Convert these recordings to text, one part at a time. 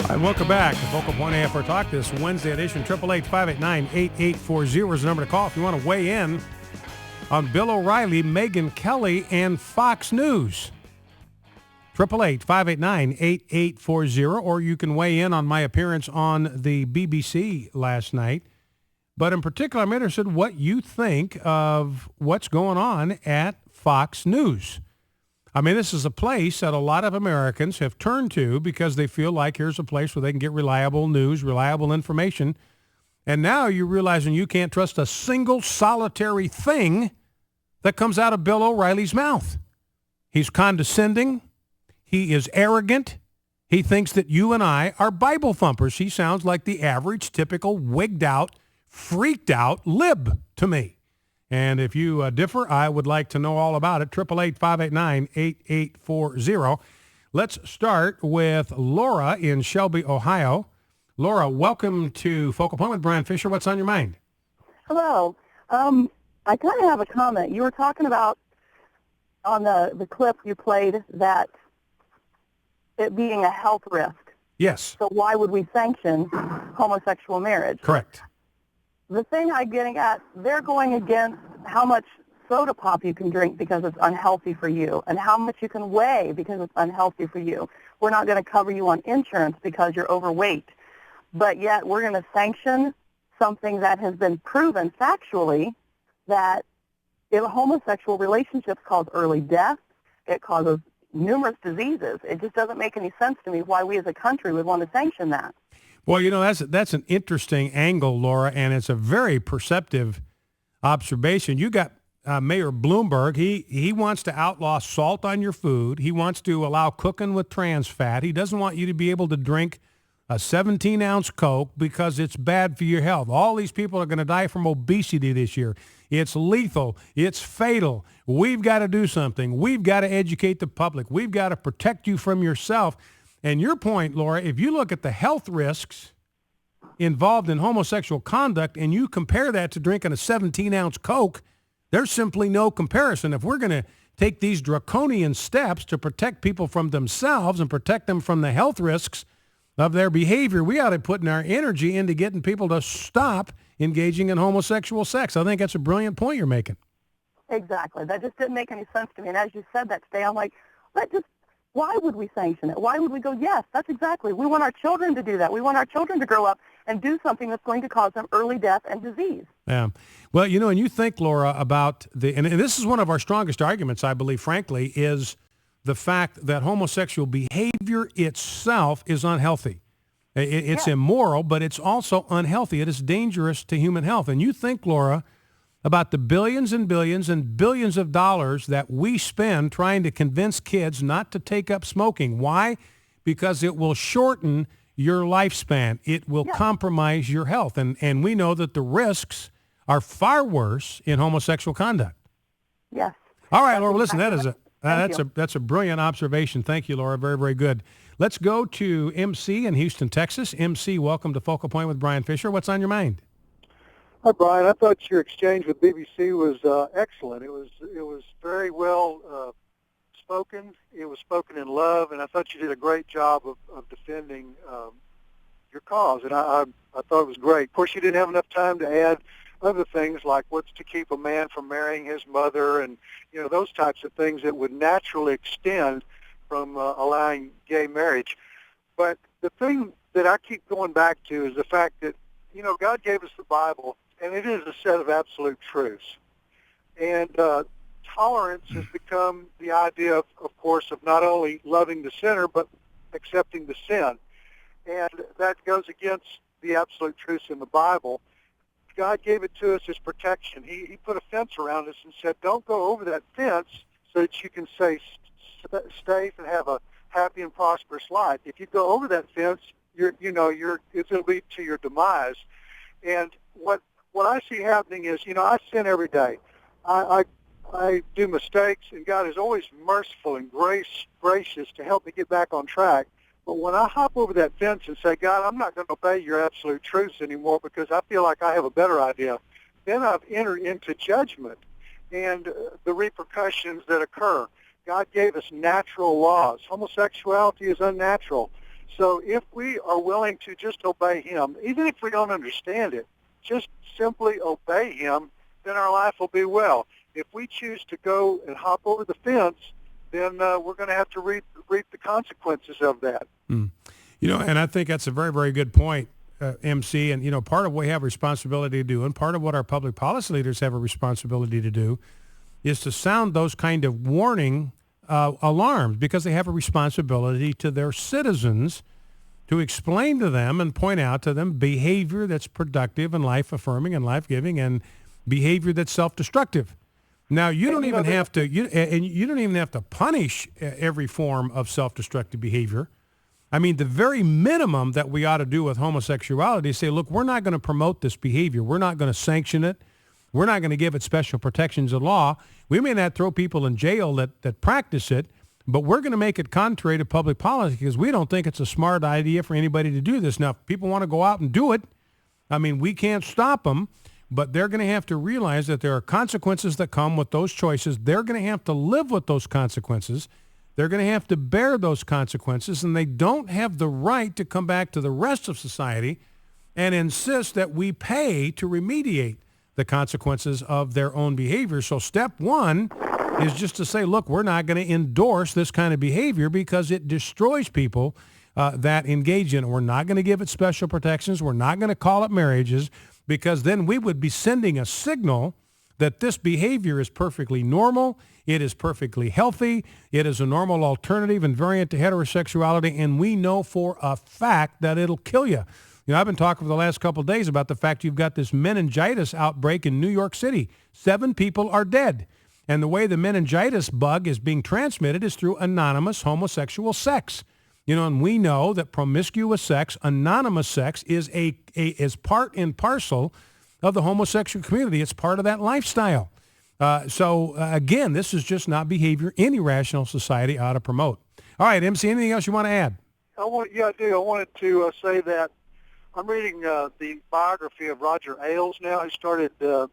And welcome back to Focal Point AFR Talk, this Wednesday edition. 888-589-8840 is the number to call if you want to weigh in on Bill O'Reilly, Megyn Kelly, and Fox News. 888-589-8840, or you can weigh in on my appearance on the BBC last night. But in particular, I'm interested in what you think of what's going on at Fox News. I mean, this is a place that a lot of Americans have turned to because they feel like here's a place where they can get reliable news, reliable information. And now you're realizing you can't trust a single solitary thing that comes out of Bill O'Reilly's mouth. He's condescending. He is arrogant. He thinks that you and I are Bible thumpers. He sounds like the average, typical, wigged out, freaked out lib to me. And if you differ, I would like to know all about it. 888-589-8840. Let's start with Laura in Shelby, Ohio. Laura, welcome to Focal Point with Brian Fisher. What's on your mind? Hello. I kind of have a comment. You were talking about on the clip you played that it being a health risk. Yes. So why would we sanction homosexual marriage? Correct. The thing I'm getting at, they're going against how much soda pop you can drink because it's unhealthy for you and how much you can weigh because it's unhealthy for you. We're not going to cover you on insurance because you're overweight. But yet we're going to sanction something that has been proven factually that in homosexual relationships cause early death. It causes numerous diseases. It just doesn't make any sense to me why we as a country would want to sanction that. Well, you know, that's an interesting angle, Laura, and it's a very perceptive observation. You got Mayor Bloomberg. He wants to outlaw salt on your food. He wants to allow cooking with trans fat. He doesn't want you to be able to drink a 17-ounce Coke because it's bad for your health. All these people are going to die from obesity this year. It's lethal. It's fatal. We've got to do something. We've got to educate the public. We've got to protect you from yourself. And your point, Laura, if you look at the health risks involved in homosexual conduct and you compare that to drinking a 17-ounce Coke, there's simply no comparison. If we're going to take these draconian steps to protect people from themselves and protect them from the health risks of their behavior, we ought to put our energy into getting people to stop engaging in homosexual sex. I think that's a brilliant point you're making. Exactly. That just didn't make any sense to me. And as you said that today, I'm like, why would we sanction it? Why would we go, yes, that's exactly. We want our children to do that. We want our children to grow up and do something that's going to cause them early death and disease. Yeah. Well, you know, and you think, Laura, about and this is one of our strongest arguments, I believe, frankly, is the fact that homosexual behavior itself is unhealthy. It's immoral, but it's also unhealthy. It is dangerous to human health. And you think, Laura, about the billions and billions and billions of dollars that we spend trying to convince kids not to take up smoking. Why? Because it will shorten your lifespan. It will compromise your health. And we know that the risks are far worse in homosexual conduct. Yes. All right, Laura, listen, that's a brilliant observation. Thank you, Laura. Very, very good. Let's go to MC in Houston, Texas. MC, welcome to Focal Point with Brian Fisher. What's on your mind? Hi, Brian. I thought your exchange with BBC was excellent. It was very well spoken. It was spoken in love, and I thought you did a great job of defending your cause, and I thought it was great. Of course, you didn't have enough time to add other things like what's to keep a man from marrying his mother and, you know, those types of things that would naturally extend from allowing gay marriage. But the thing that I keep going back to is the fact that, you know, God gave us the Bible, and it is a set of absolute truths. And tolerance has become the idea, of course, of not only loving the sinner, but accepting the sin. And that goes against the absolute truths in the Bible. God gave it to us as protection. He put a fence around us and said, don't go over that fence so that you can stay safe and have a happy and prosperous life. If you go over that fence, it's going to lead to your demise. And what I see happening is, you know, I sin every day. I do mistakes, and God is always merciful and gracious to help me get back on track. But when I hop over that fence and say, God, I'm not going to obey your absolute truths anymore because I feel like I have a better idea, then I've entered into judgment and the repercussions that occur. God gave us natural laws. Homosexuality is unnatural. So if we are willing to just obey him, even if we don't understand it, just simply obey him, then our life will be well. If we choose to go and hop over the fence, then we're going to have to reap the consequences of that. Mm. And I think that's a very, very good point, MC. And, part of what we have a responsibility to do, and part of what our public policy leaders have a responsibility to do, is to sound those kind of warning alarms, because they have a responsibility to their citizens to explain to them and point out to them behavior that's productive and life-affirming and life-giving, and behavior that's self-destructive. Now, you don't even have to punish every form of self-destructive behavior. I mean, the very minimum that we ought to do with homosexuality is say, look, we're not going to promote this behavior. We're not going to sanction it. We're not going to give it special protections of law. We may not throw people in jail that practice it, but we're going to make it contrary to public policy because we don't think it's a smart idea for anybody to do this. Now, if people want to go out and do it, I mean, we can't stop them, but they're going to have to realize that there are consequences that come with those choices. They're going to have to live with those consequences. They're going to have to bear those consequences, and they don't have the right to come back to the rest of society and insist that we pay to remediate the consequences of their own behavior. So step one is just to say, look, we're not going to endorse this kind of behavior because it destroys people that engage in it. We're not going to give it special protections. We're not going to call it marriages, because then we would be sending a signal that this behavior is perfectly normal. It is perfectly healthy. It is a normal alternative and variant to heterosexuality, and we know for a fact that it'll kill you. I've been talking for the last couple of days about the fact you've got this meningitis outbreak in New York City. 7 people are dead. And the way the meningitis bug is being transmitted is through anonymous homosexual sex. And we know that promiscuous sex, anonymous sex, is is part and parcel of the homosexual community. It's part of that lifestyle. So again, this is just not behavior any rational society ought to promote. All right, MC, anything else you want to add? I do. I wanted to say that I'm reading the biography of Roger Ailes now, who started the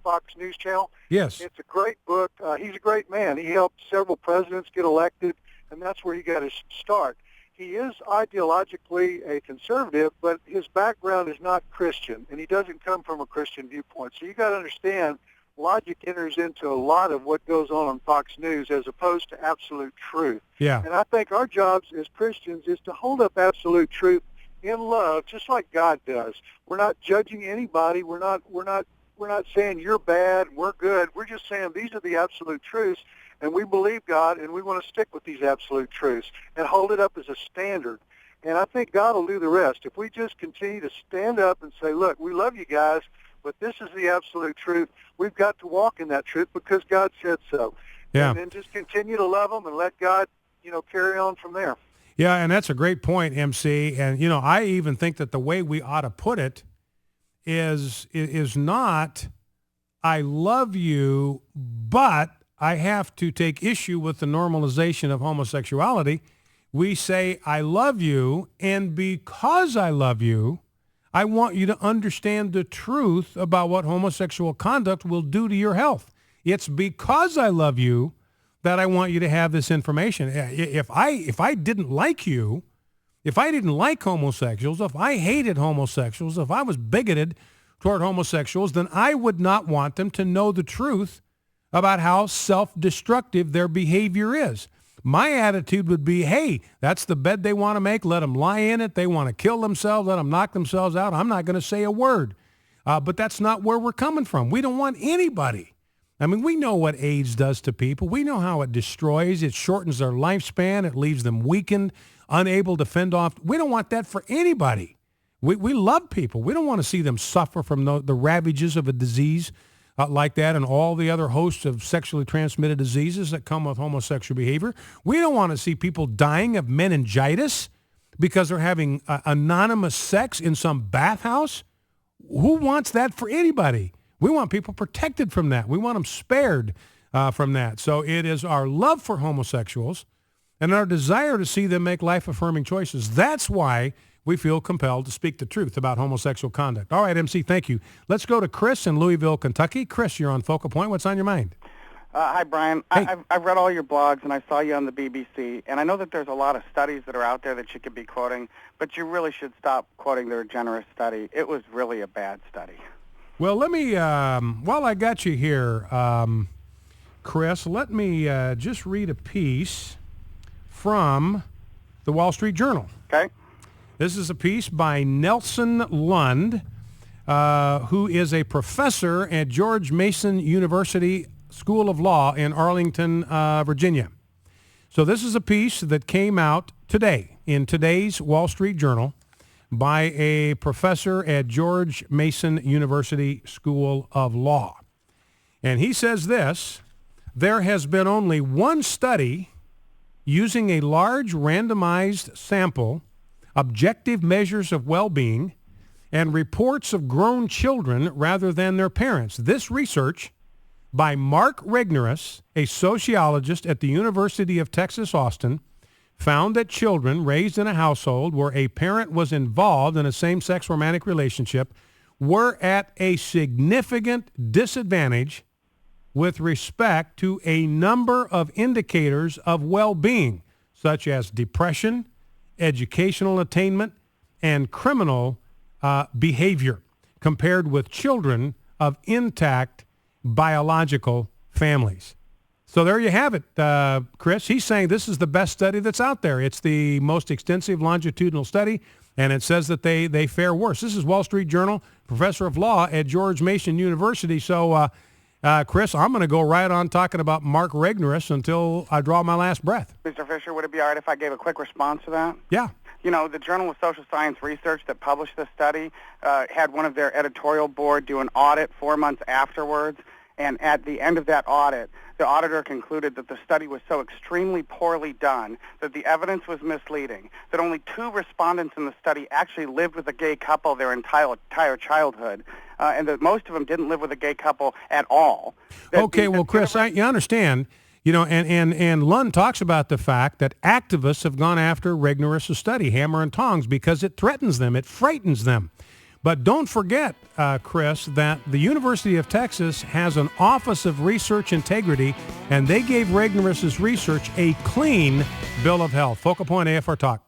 Fox News Channel. Yes. It's a great book. He's a great man. He helped several presidents get elected, and that's where he got his start. He is ideologically a conservative, but his background is not Christian, and he doesn't come from a Christian viewpoint. So you got to understand, logic enters into a lot of what goes on Fox News as opposed to absolute truth. Yeah. And I think our jobs as Christians is to hold up absolute truth in love, just like God does. We're not judging anybody. We're not saying you're bad, we're good. We're just saying these are the absolute truths, and we believe God, and we want to stick with these absolute truths and hold it up as a standard. And I think God will do the rest. If we just continue to stand up and say, look, we love you guys, but this is the absolute truth, we've got to walk in that truth because God said so. Yeah. And then just continue to love them and let God, carry on from there. Yeah, and that's a great point, MC. And, I even think that the way we ought to put it is not, I love you, but I have to take issue with the normalization of homosexuality. We say, I love you, and because I love you, I want you to understand the truth about what homosexual conduct will do to your health. It's because I love you that I want you to have this information. If I didn't like you, if I didn't like homosexuals, if I hated homosexuals, if I was bigoted toward homosexuals, then I would not want them to know the truth about how self-destructive their behavior is. My attitude would be, hey, that's the bed they want to make. Let them lie in it. They want to kill themselves. Let them knock themselves out. I'm not going to say a word. But that's not where we're coming from. We don't want anybody. I mean, we know what AIDS does to people. We know how it destroys. It shortens their lifespan. It leaves them weakened, unable to fend off. We don't want that for anybody. We love people. We don't want to see them suffer from the ravages of a disease like that and all the other hosts of sexually transmitted diseases that come with homosexual behavior. We don't want to see people dying of meningitis because they're having anonymous sex in some bathhouse. Who wants that for anybody? We want people protected from that. We want them spared from that. So it is our love for homosexuals and our desire to see them make life-affirming choices. That's why we feel compelled to speak the truth about homosexual conduct. All right, MC, thank you. Let's go to Chris in Louisville, Kentucky. Chris, you're on Focal Point. What's on your mind? Hi, Brian. Hey. I've read all your blogs, and I saw you on the BBC, and I know that there's a lot of studies that are out there that you could be quoting, but you really should stop quoting their generous study. It was really a bad study. Well, let me, while I got you here, Chris, let me just read a piece from the Wall Street Journal. Okay? This is a piece by Nelson Lund, who is a professor at George Mason University School of Law in Arlington, Virginia. So this is a piece that came out today in today's Wall Street Journal by a professor at George Mason University School of Law. And he says this: there has been only one study using a large randomized sample, objective measures of well-being, and reports of grown children rather than their parents. This research by Mark Regnerus, a sociologist at the University of Texas, Austin, found that children raised in a household where a parent was involved in a same-sex romantic relationship were at a significant disadvantage with respect to a number of indicators of well-being, such as depression, educational attainment, and criminal behavior, compared with children of intact biological families. So there you have it, Chris. He's saying this is the best study that's out there. It's the most extensive longitudinal study, and it says that they fare worse. This is Wall Street Journal, professor of law at George Mason University. So, Chris, I'm going to go right on talking about Mark Regnerus until I draw my last breath. Mr. Fisher, would it be all right if I gave a quick response to that? Yeah. You know, the Journal of Social Science Research that published this study had one of their editorial board do an audit 4 months afterwards, and at the end of that audit, the auditor concluded that the study was so extremely poorly done that the evidence was misleading, that only 2 respondents in the study actually lived with a gay couple their entire childhood, and that most of them didn't live with a gay couple at all. Okay, well, Chris, you understand, you know, and Lund talks about the fact that activists have gone after Regnerus' study, hammer and tongs, because it threatens them, it frightens them. But don't forget, Chris, that the University of Texas has an Office of Research Integrity, and they gave Regnerus' research a clean bill of health. Focal Point AFR Talk.